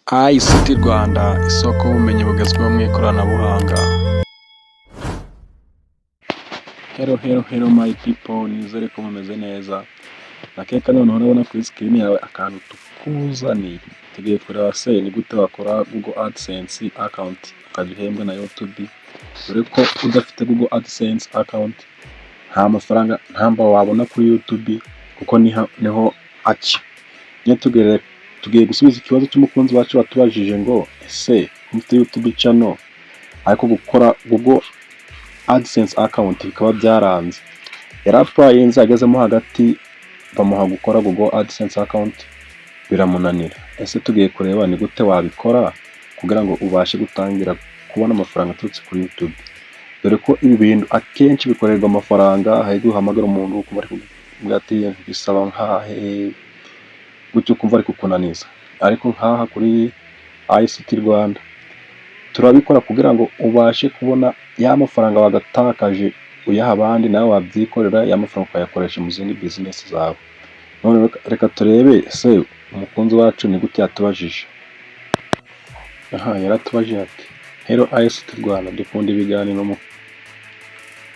ICT Rwanda, isoko y'ubumenyi bugezweho mu ikoranabuhanga. Hello my people, nizere ko mumeze neza. Nakeka noneho urabona kuri screen yawe akantu tukuzaniye. Tugiye kureba se ni gute wakora Google AdSense account ukajya uhembwa na YouTube. Dore ko udafite Google AdSense account nta mafaranga ntamba wabona kuri YouTube kuko niho aca. Tugiye gusubiza ikibazo cy'umukunzi wacu watubajije ngo ese mufite YouTube channel ariko gukora Google AdSense account bikaba byaranze. Yarapayinze agezemo hagati bamuha gukora Google AdSense account biramunanira. Ese tugiye kureba ni gute wabikora kugira ngo ubashe gutangira kubona amafaranga aturutse kuri YouTube. Dore ko ibi bintu akenshi bikorerwa amafaranga, ahubwo uhamagara umuntu kuba ari kuvuga ati bisaba nkahe gutyo kumva ari kukunaniza. Ariko nkaha kuri ICT Rwanda turabikora kugira ngo ubashe kubona ya mafaranga wagatakaje uyaha abandi, nawe wabyikorera ya mafaranga ukayakoresha mu zindi business zawe. None reka turebe ese umukunzi wacu ni gute yatubajije. Yaratubajije ati hello ICT Rwanda, dukunda ibiganiro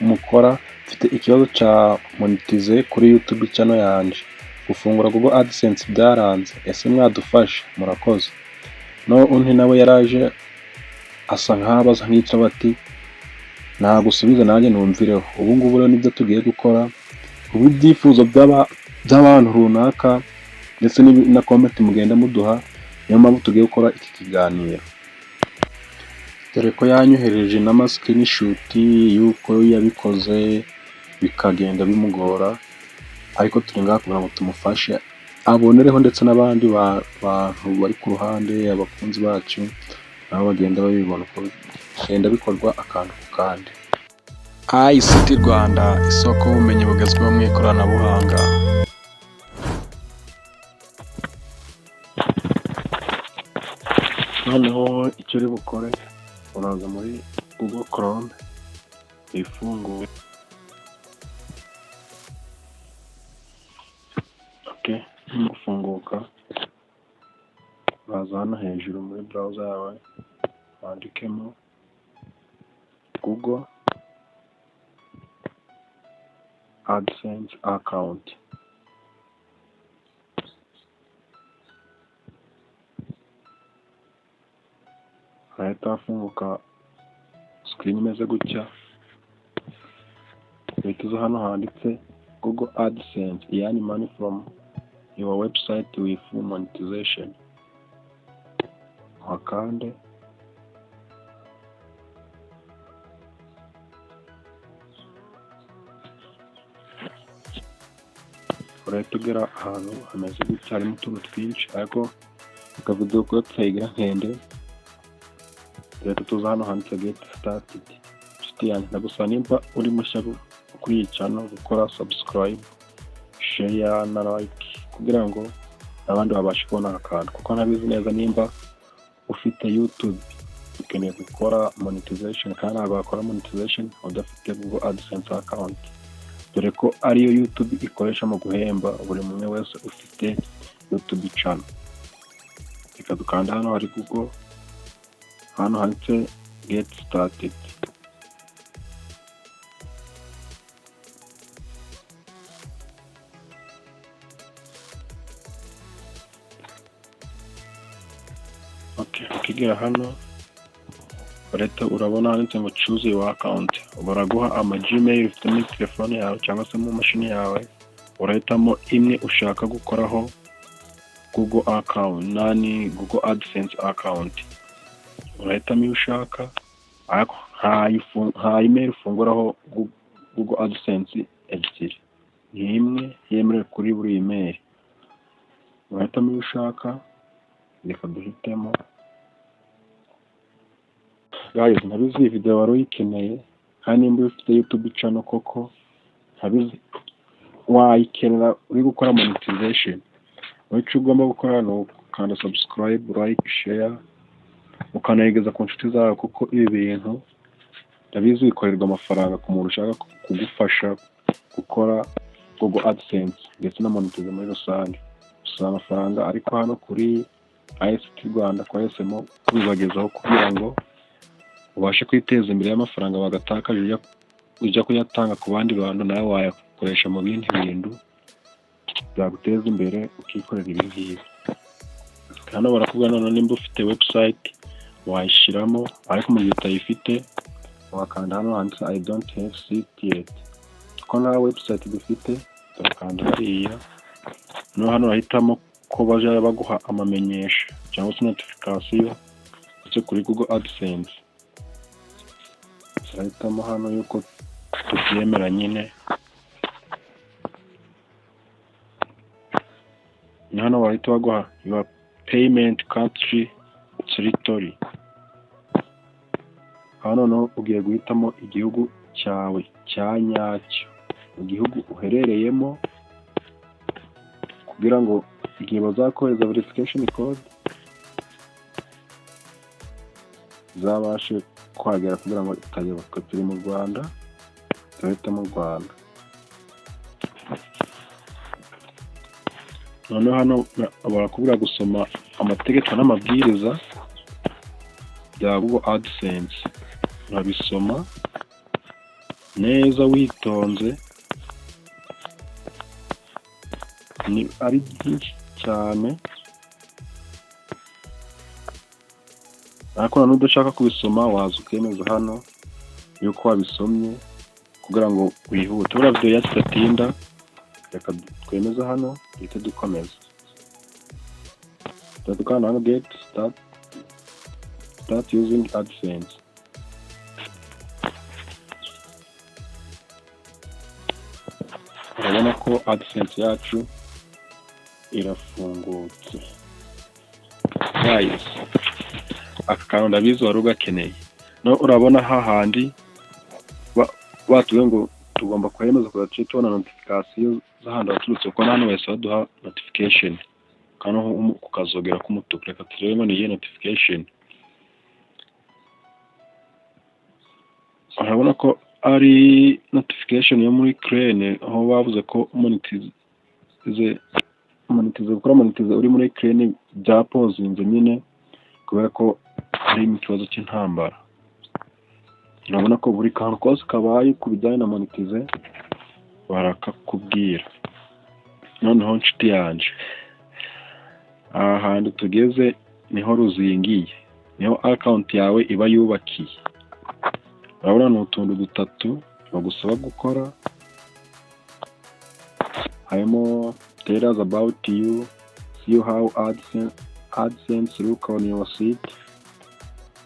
mukora, mfite ikibazo cya monetize kuri YouTube channel yanje, gufungura Google AdSense byaranze, ese mwadufasha murakoze. No undi nawe yaraje asa nkabaza nk'icyo bati nagusubiza nanjye numvireho. Ubu ngubu rero nibyo tugiye gukora, ubu byifuzo by'abantu runaka ndetse na comment mugenda muduha, niyo mpamvu tugiye gukora iki kiganiro. Dore ko yanyohereje na screenshot yuko yabikoze bikagenda bimugora, ariko turi ngaha kugira ngo tumufashe abonereho ndetse n'abandi bantu bari ku ruhande, abakunzi bacu nabo bagenda babibona ko bigenda bikorwa akantu ku kandi. ICT Rwanda, isoko y'ubumenyi bugezweho mu ikoranabuhanga. Noneho icyo uri bukore uraza muri Google Chrome, ifungure. Gufunguka uraza hano hejuru muri browser yawe wandikemo Google AdSense account. Hahita hafunguka screen imeze gutya, uhita uza hano handitse Google AdSense, yani money from your website with full monetization. Hakande urahita ugera ahantu hameze gutya, harimo utuntu twinshi ariko akavidewo ko twayigira nkende. Reka tuza hano handitse get started. Nshuti yanjye ndagusaba nimba uri mushya kuri iyi channel gukora subscribe, share na like kugira ngo abandi babashe kubona akantu, kuko ntabizi neza nimba ufite YouTube ukeneye gukora monetization kandi ntabwo wakora monetization udafite Google AdSense account, dore ko ariyo YouTube ikoresha mu guhemba buri muntu wese ufite YouTube channel. Reka dukanda hano hari Google, hano handitse get started. Ukigera hano urahita urabona handitse ngo choose your account. Baraguha ama Gmail ufite muri telefone yawe cyangwa se mu mashini yawe, urahitamo imwe ushaka gukoraho Google account, Google AdSense account. Urahitamo iyo ushaka, ariko nta email ufunguraho Google AdSense ebyiri, ni imwe yemerewe kuri buri email. Urahitamo iyo ushaka, reka duhitemo. Guys, ntabizi iyi video wari uyikeneye kandi nimba ufite YouTube channel koko ntabizi wayikenera uri gukora monetization, icyo ugomba gukora ni ukanda subscribe, like, share, ukanayigeza ku nshuti zawe, kuko ibi bintu ndabizi bikorerwa amafaranga ku muntu ushaka kugufasha gukora Google AdSense ndetse na monetize muri rusange. Usaba amafaranga, ariko hano kuri ICT Rwanda twahisemo kubibagezaho kugira ngo ubashe kwiteza imbere y'amafaranga wagatakaje ujya kuyatanga ku bandi bantu, nawe wayakoresha mu bindi bintu byaguteza imbere ukikorera ibi ngibi. Hano barakubwira none nimba ufite website wayishyiramo, ariko mu gihe utayifite wakanda hano handitse I don't have site yet. Ko nta website dufite turakanda hariya, no hano urahitamo ko baje baguha amamenyesha cyangwa se notification ndetse kuri Google AdSense. Urahitamo hano yuko tubyemera nyine. Ni hano wahita baguha your payment country territory. Hano no ugiye guhitamo igihugu cyawe cya nyacyo, mu gihugu uherereyemo, kugira ngo igihe bazakohereza verification code zabashe kwagera, kugira ngo itayoba ko turi mu Rwanda, turahitamo mu Rwanda. Noneho hano barakubwira gusoma amategeko n'amabwiriza bya Google AdSense. Urabisoma neza witonze, ni ari byinshi cyane, ariko nanone udashaka kubisoma waza ukemeza hano yuko wabisomye kugira ngo wihute. Buriya video yacu itatinda, reka twemeza hano duhite dukomeza. Tukanda hano get start using AdSense. Urabona ko AdSense yacu irafungutse. Guys, aka kantu ndabizi wari ugakeneye. No urabona hahandi batubwiye ngo tugomba kwemeza kugace tubona notification z'ahandi waturutse, kuko hano wese baduha notification kano kukazogera k'umutuku. Reka turebe ni iyi notification. Urabona ko ari notification yo muri Ukraine, aho bavuze ko monetize uri muri Ukraine byapozinze nyine kubera ko ari ikibazo cy'intambara. Urabona ko buri kantu kose kabaye ku bijyanye na monetize barakakubwira. Noneho nshuti yanje, aha hantu tugeze niho ruzingiye, niho account yawe iba yubakiye. Urabona ni utuntu dutatu bagusaba gukora, harimo tell us about you, see how AdSense look on your site,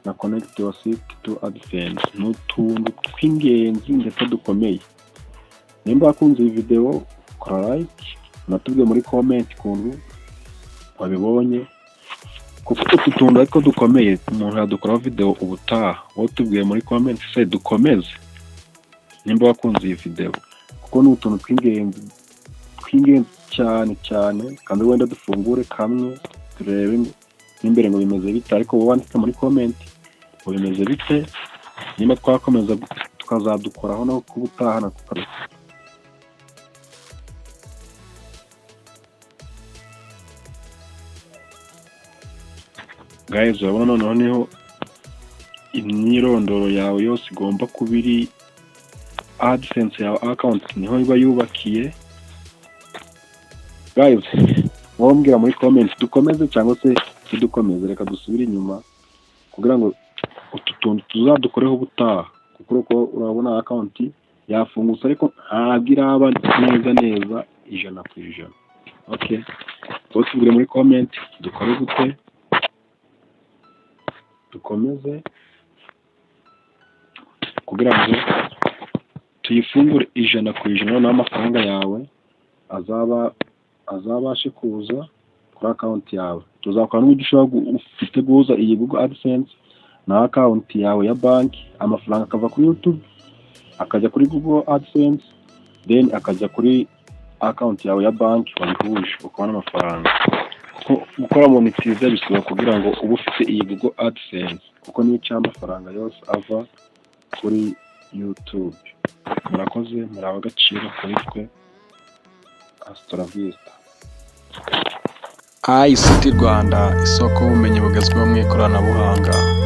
na connect your site to AdSense. Ni utuntu tw'ingenzi ndetse dukomeye. Nimba wakunze iyi video kora like, natubwiye muri comment ukuntu wabibonye, kuko utu tuntu ariko dukomeye umuntu yadukoraho video ubutaha. Wowe tubwiye muri comment se dukomeze nimba wakunze iyi video, kuko ni utuntu tw'ingenzi cyane cyane. Kandi wenda dufungure kamwe turebe n'imbere ngo bimeze bite, ariko wowe wandika muri comment ngo bimeze bite, nimba twakomeza tukazadukoraho no kubutaha na tukara. Guys, urabona noneho niho imyirondoro yawe yose igomba kuba iri AdSense yawe account niho iba yubakiye. Guys, wombwira muri comment dukomeze cyangwa se tudukomeze. Reka dusubire inyuma kugira ngo utu tuntu tuzadukoreho ubutaha, kuko urabona account yafungutse ariko ntabwo iraba neza 100%. Okay, tubwire muri comment dukore gute dukomeze kugira ngo tuyifungure 100%, n'amafaranga yawe azabashe kuza kuri account yawe. Tuzakora n'uburyo ushobora ufite guhuza iyi Google AdSense na account yawe ya banki, amafaranga akava kuri YouTube akajya kuri Google AdSense, then akajya kuri account yawe ya banki wabihuje ukabona amafaranga. Gukora monetize bisaba kugira ngo ubu ufite iyi Google AdSense, kuko niyo cy'amafaranga yose ava kuri YouTube. Murakoze, muri abagaciro kuri twe. Hasta la vista. ICT Rwanda, isoko y'ubumenyi bugezweho mu ikoranabuhanga.